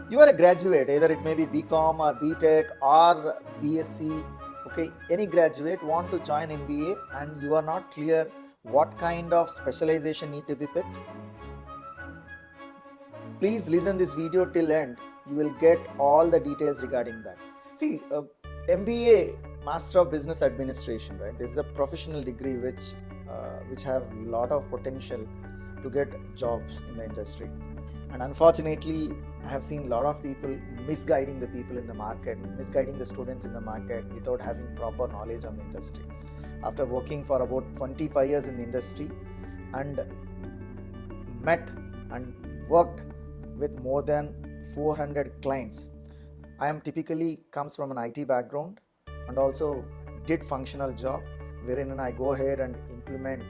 You are a graduate, either it may be BCom or BTech or BSc, okay, any graduate want to join MBA and you are not clear what kind of specialization need to be picked. Please listen this video till end. You will get all the details regarding that. See, MBA, Master of Business Administration, right? This is a professional degree which have lot of potential to get jobs in the industry. And unfortunately, I have seen a lot of people misguiding the people in the market, misguiding the students in the market without having proper knowledge on the industry. After working for about 25 years in the industry and met and worked with more than 400 clients, I am typically comes from an IT background and also did functional job wherein I go ahead and implement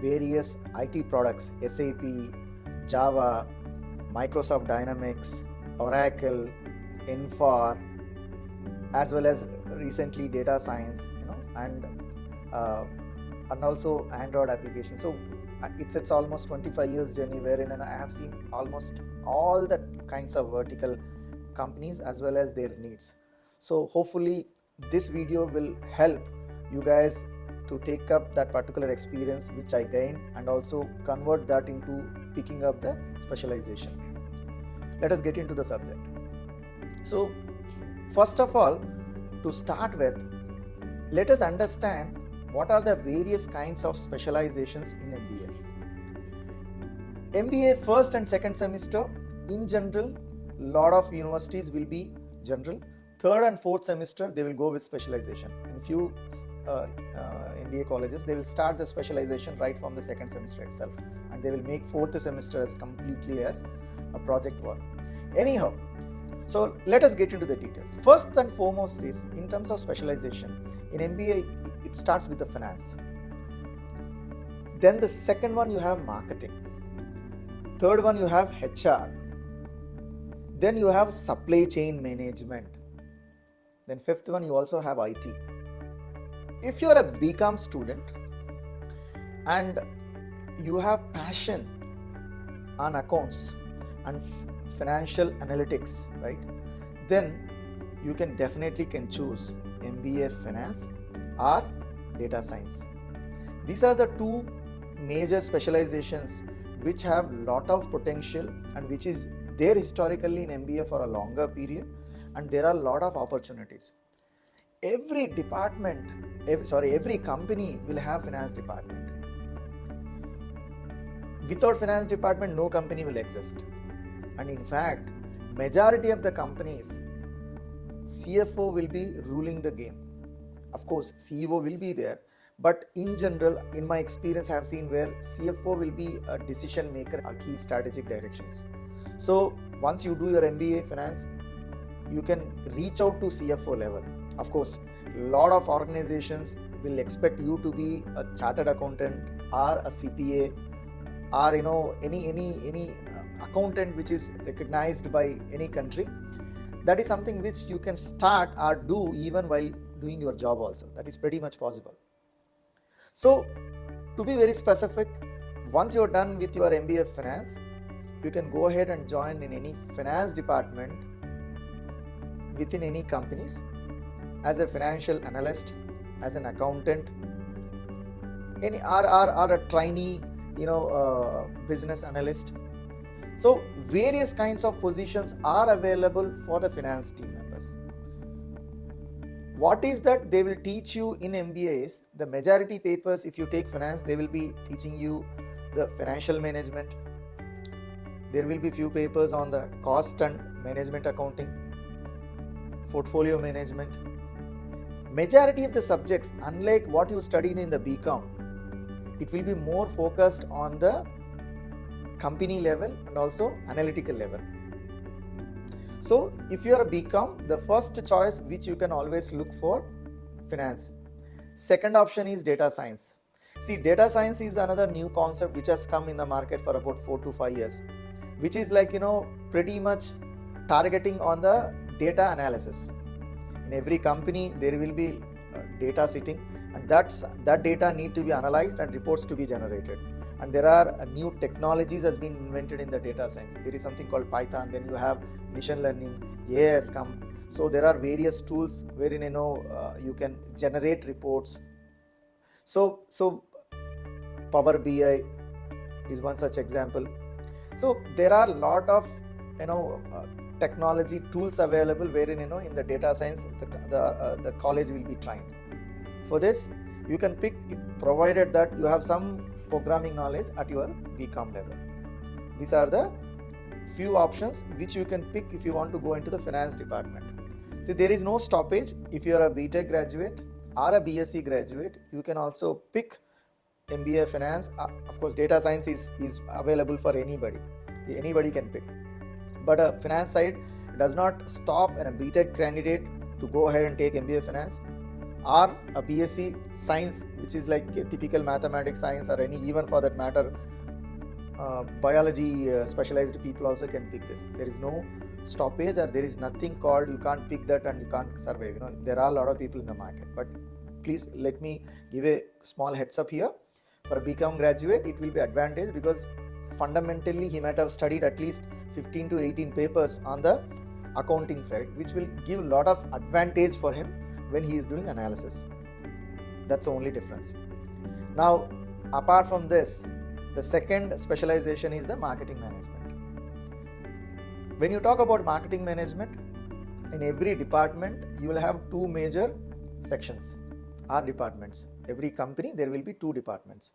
various IT products, SAP, Java, Microsoft Dynamics, Oracle, Infor, as well as recently data science, and also Android applications. So it's almost 25 years journey wherein I have seen almost all the kinds of vertical companies as well as their needs. So hopefully this video will help you guys to take up that particular experience which I gained and also convert that into picking up the specialization. Let us get into the subject. So first of all, to start with, let us understand what are the various kinds of specializations in MBA. MBA first and second semester, in general, lot of universities will be general. Third and fourth semester, they will go with specialization. In few MBA colleges, they will start the specialization right from the second semester itself, and they will make fourth semester as completely as a project work. Anyhow, so let us get into the details. First and foremost is, in terms of specialization, in MBA, it starts with the finance. Then the second one, you have marketing. Third one, you have HR. Then you have supply chain management. Then fifth one, you also have IT. If you are a BCom student and you have passion on accounts and financial analytics, right, then you can definitely choose MBA finance or data science. These are the two major specializations which have lot of potential and which is there historically in MBA for a longer period, and there are a lot of opportunities. Every company will have finance department. Without finance department, no company will exist. And in fact, majority of the companies, CFO will be ruling the game. Of course, CEO will be there, but in general, in my experience, I have seen where CFO will be a decision maker, a key strategic directions. So once you do your MBA finance, you can reach out to CFO level. Of course, a lot of organizations will expect you to be a chartered accountant or a CPA or any accountant which is recognized by any country. That is something which you can start or do even while doing your job also. That is pretty much possible. So to be very specific, once you are done with your MBA finance, you can go ahead and join in any finance department within any companies as a financial analyst, as an accountant, or a trainee, business analyst. So various kinds of positions are available for the finance team members. What is that they will teach you in MBA is the majority papers. If you take finance, they will be teaching you the financial management. There will be few papers on the cost and management accounting, portfolio management. Majority of the subjects, unlike what you studied in the BCom, it will be more focused on the company level and also analytical level. So if you are a BCom, the first choice which you can always look for, finance. Second option is data science. See, data science is another new concept which has come in the market for about 4 to 5 years, which is pretty much targeting on the data analysis. In every company, there will be data sitting, and that data need to be analyzed and reports to be generated. and there are new technologies has been invented in the data science. There is something called Python, then you have machine learning, AI has come. So there are various tools wherein you can generate reports. So Power BI is one such example. So there are a lot of technology tools available wherein in the data science the college will be trained. For this you can pick, provided that you have some programming knowledge at your BCom level. These are the few options which you can pick if you want to go into the finance department. See, there is no stoppage. If you are a BTech graduate or a BSc graduate, you can also pick MBA finance. Of course, data science is available for anybody. Anybody can pick. But a finance side does not stop a BTech candidate to go ahead and take MBA finance, or a BSc science, which is like a typical mathematics science, or any, even for that matter, biology specialized people also can pick this. There is no stoppage, or there is nothing called you can't pick that and you can't survive. There are a lot of people in the market. But please let me give a small heads up here. For a BCom graduate, it will be advantage because fundamentally he might have studied at least 15 to 18 papers on the accounting side, which will give a lot of advantage for him when he is doing analysis. That's the only difference. Now, apart from this, the second specialization is the marketing management. When you talk about marketing management, in every department you will have two major sections or departments. Every company there will be two departments.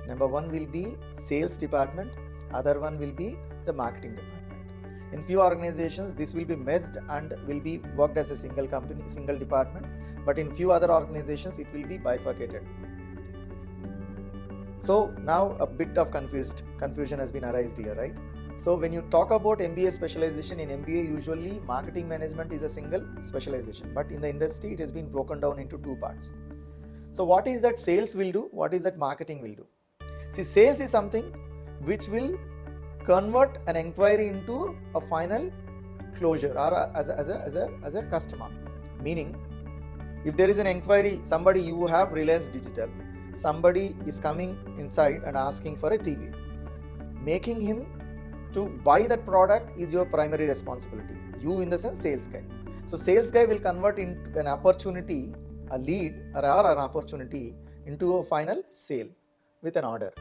Number one will be sales department, other one will be the marketing department. In few organizations this will be merged and will be worked as a single company, single department, but in few other organizations it will be bifurcated. So now a bit of confusion has been arised here, right? So when you talk about MBA specialization, in MBA usually marketing management is a single specialization, but in the industry it has been broken down into two parts. So what is that sales will do? What is that marketing will do? See, sales is something which will convert an inquiry into a final closure or as a customer. Meaning, if there is an inquiry, somebody, you have Reliance Digital, somebody is coming inside and asking for a TV. Making him to buy that product is your primary responsibility. You in the sense sales guy. So sales guy will convert into an opportunity, a lead or an opportunity into a final sale with an order.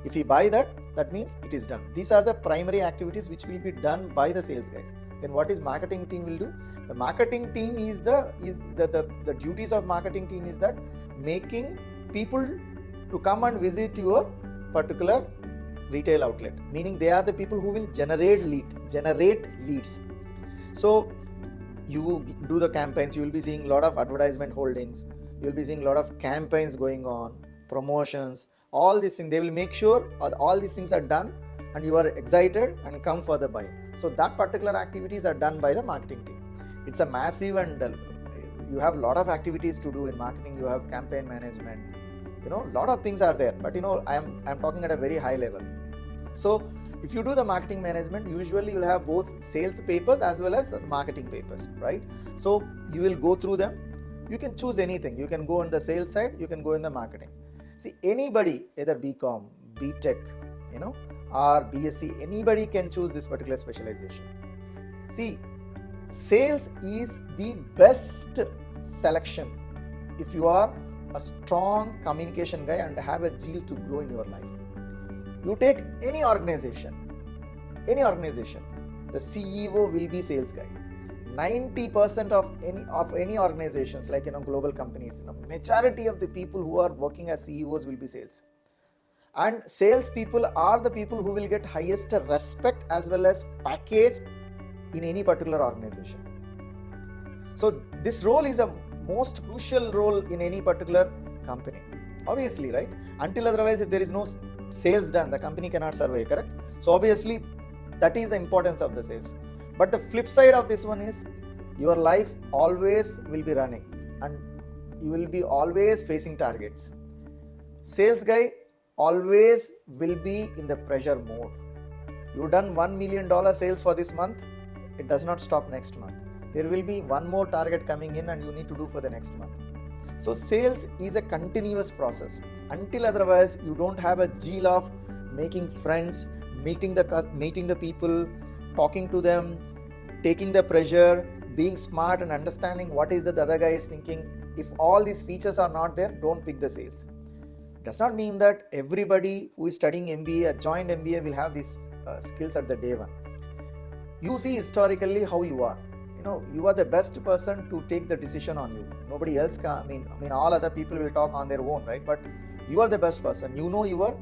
If you buy that, that means it is done. These are the primary activities which will be done by the sales guys. Then what is marketing team will do? The marketing team is the duties of marketing team is that making people to come and visit your particular retail outlet. Meaning they are the people who will generate leads. So you do the campaigns, you will be seeing a lot of advertisement holdings, you will be seeing a lot of campaigns going on, promotions, all these things. They will make sure all these things are done and you are excited and come for the buy. So that particular activities are done by the marketing team. It's a massive and you have a lot of activities to do in marketing. You have campaign management, a lot of things are there, but I'm talking at a very high level. So if you do the marketing management, usually you'll have both sales papers as well as the marketing papers, right? So you will go through them. You can choose anything. You can go on the sales side, you can go in the marketing. See, anybody, either BCom, BTech, or BSc, anybody can choose this particular specialization. See, sales is the best selection if you are a strong communication guy and have a zeal to grow in your life. You take any organization, the CEO will be sales guy. 90% of any organizations like global companies, majority of the people who are working as CEOs will be sales. And sales people are the people who will get highest respect as well as package in any particular organization. So this role is a most crucial role in any particular company. Obviously, right? Until otherwise, if there is no sales done, the company cannot survive, correct? So obviously, that is the importance of the sales. But the flip side of this one is your life always will be running and you will be always facing targets. Sales guy always will be in the pressure mode. You done $1 million sales for this month, it does not stop next month. There will be one more target coming in and you need to do for the next month. So sales is a continuous process. Until otherwise you don't have a zeal of making friends, meeting the people, talking to them, taking the pressure, being smart and understanding what is the other guy is thinking. If all these features are not there, don't pick the sales. Does not mean that everybody who is studying MBA or joined MBA will have these skills at the day one. You see historically how you are. You are the best person to take the decision on you. Nobody else can. I mean, all other people will talk on their own, right? But you are the best person. You know your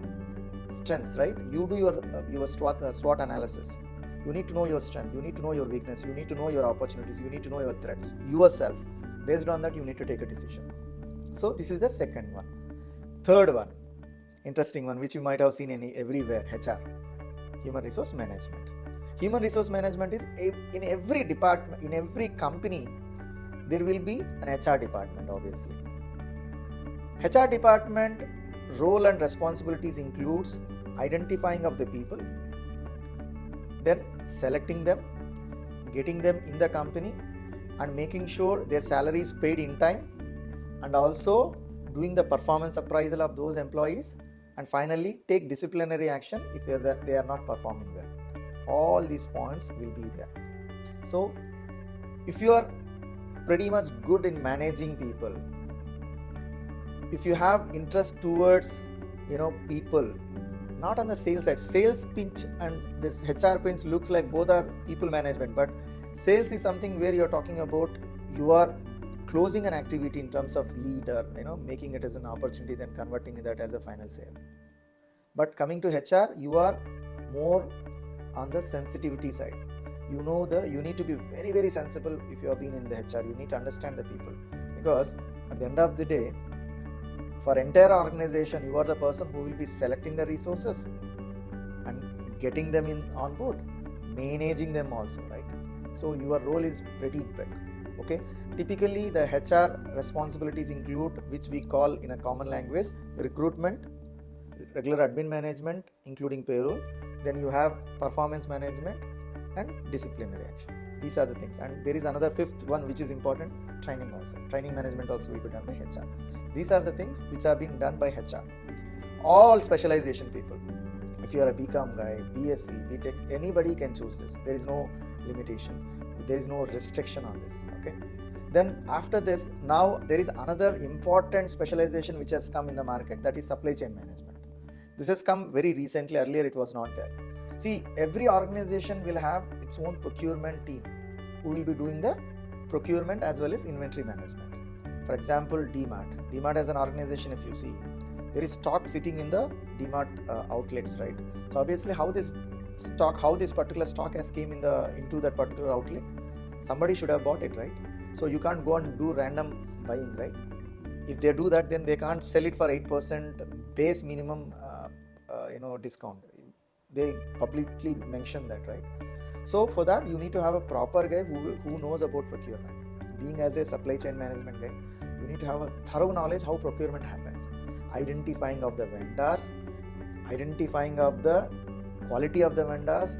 strengths, right? You do your SWOT analysis. You need to know your strength. You need to know your weakness. You need to know your opportunities. You need to know your threats. Yourself. Based on that, you need to take a decision. So this is the second one. Third one, interesting one, which you might have seen everywhere, HR, human resource management. Human resource management is in every department, in every company, there will be an HR department, obviously. HR department role and responsibilities includes identifying of the people, then selecting them, getting them in the company, and making sure their salary is paid in time, and also doing the performance appraisal of those employees, and finally take disciplinary action if they are not performing well. All these points will be there. So if you are pretty much good in managing people, if you have interest towards people, not on the sales side, sales pitch and this HR pitch looks like both are people management, but sales is something where you're talking about you are closing an activity in terms of lead or making it as an opportunity, then converting that as a final sale. But coming to HR, you are more on the sensitivity side. You need to be very, very sensible. If you have been in the HR, you need to understand the people, because at the end of the day, for entire organization, you are the person who will be selecting the resources and getting them on board, managing them also, right? So your role is pretty big. Okay, typically the HR responsibilities include, which we call in a common language, recruitment, regular admin management including payroll, then you have performance management and disciplinary action. These are the things, and there is another fifth one which is important, training also. Training management also will be done by HR. These are the things which are being done by HR. All specialization people, if you are a BCom guy, BSc, BTech, anybody can choose this. There is no limitation. There is no restriction on this. Okay. Then after this, now there is another important specialization which has come in the market, that is supply chain management. This has come very recently. Earlier it was not there. See, every organization will have its own procurement team who will be doing the procurement as well as inventory management. For example, DMart. DMart as an organization, if you see, there is stock sitting in the DMart outlets, right? So obviously how this particular stock has came into that particular outlet, somebody should have bought it, right? So you can't go and do random buying, right? If they do that, then they can't sell it for 8% base minimum discount. They publicly mention that, right? So for that, you need to have a proper guy who knows about procurement. Being as a supply chain management guy, you need to have a thorough knowledge how procurement happens. Identifying of the vendors, identifying of the quality of the vendors,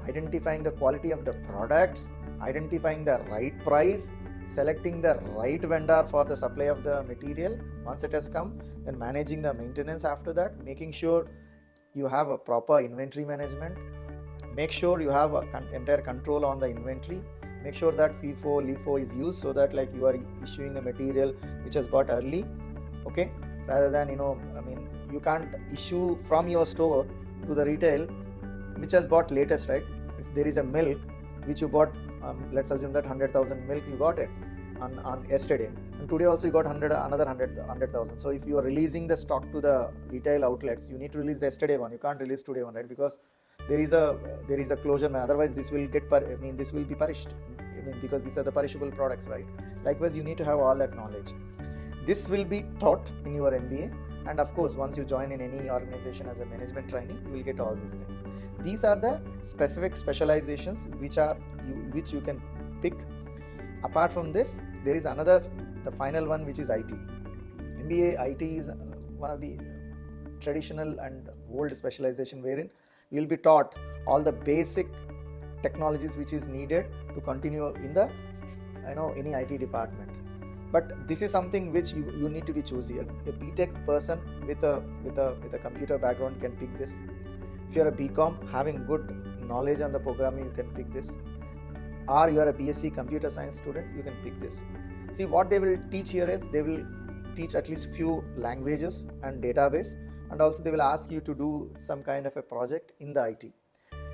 identifying the quality of the products, identifying the right price, selecting the right vendor for the supply of the material once it has come, then managing the maintenance after that, making sure you have a proper inventory management, make sure you have entire control on the inventory, make sure that FIFO, LIFO is used so that like you are issuing the material which has bought early, okay, rather than you can't issue from your store to the retail which has bought latest, right? If there is a milk which you bought, let's assume that 100,000 milk you got it on yesterday, and today also you got another 100,000. So if you are releasing the stock to the retail outlets, you need to release the yesterday one. You can't release today one, right? Because there is a closure. Otherwise, this will this will be perished. Because these are the perishable products, right? Likewise, you need to have all that knowledge. This will be taught in your MBA. And of course, once you join in any organization as a management trainee, you will get all these things. These are the specific specializations which you can pick. Apart from this, there is the final one, which is IT. MBA IT is one of the traditional and old specialization wherein you will be taught all the basic technologies which is needed to continue in the any IT department. But this is something which you need to be choosy. A BTech person with a computer background can pick this. If you are a BCom having good knowledge on the programming, you can pick this. Or you are a BSc computer science student, you can pick this. See, what they will teach here is they will teach at least few languages and database, and also they will ask you to do some kind of a project in the IT.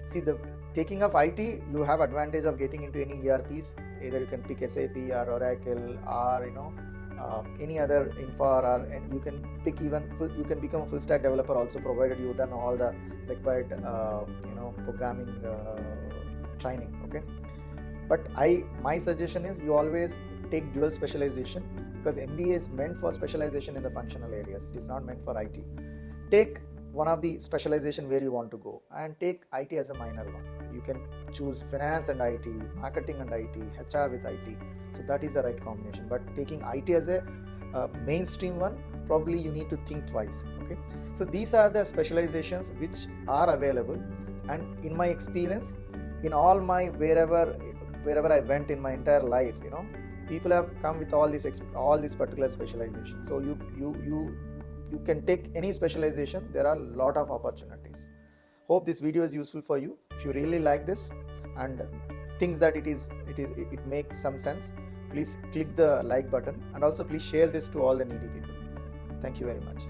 See, the taking of IT, you have advantage of getting into any ERPs. Either you can pick SAP or Oracle or any other infra, or you can pick you can become a full stack developer also, provided you've done all the required programming training. Okay, but my suggestion is you always take dual specialization, because MBA is meant for specialization in the functional areas. It is not meant for IT. Take one of the specialization where you want to go and take IT as a minor one. You can choose finance and IT, marketing and IT, HR with IT. So that is the right combination. But taking IT as a mainstream one, probably you need to think twice. Okay, so these are the specializations which are available, and in my experience, in all my wherever I went in my entire life, people have come with all these particular specializations. So you can take any specialization. There are a lot of opportunities. Hope this video is useful for you. If you really like this and thinks that it makes some sense, please click the like button, and also please share this to all the needy people. Thank you very much.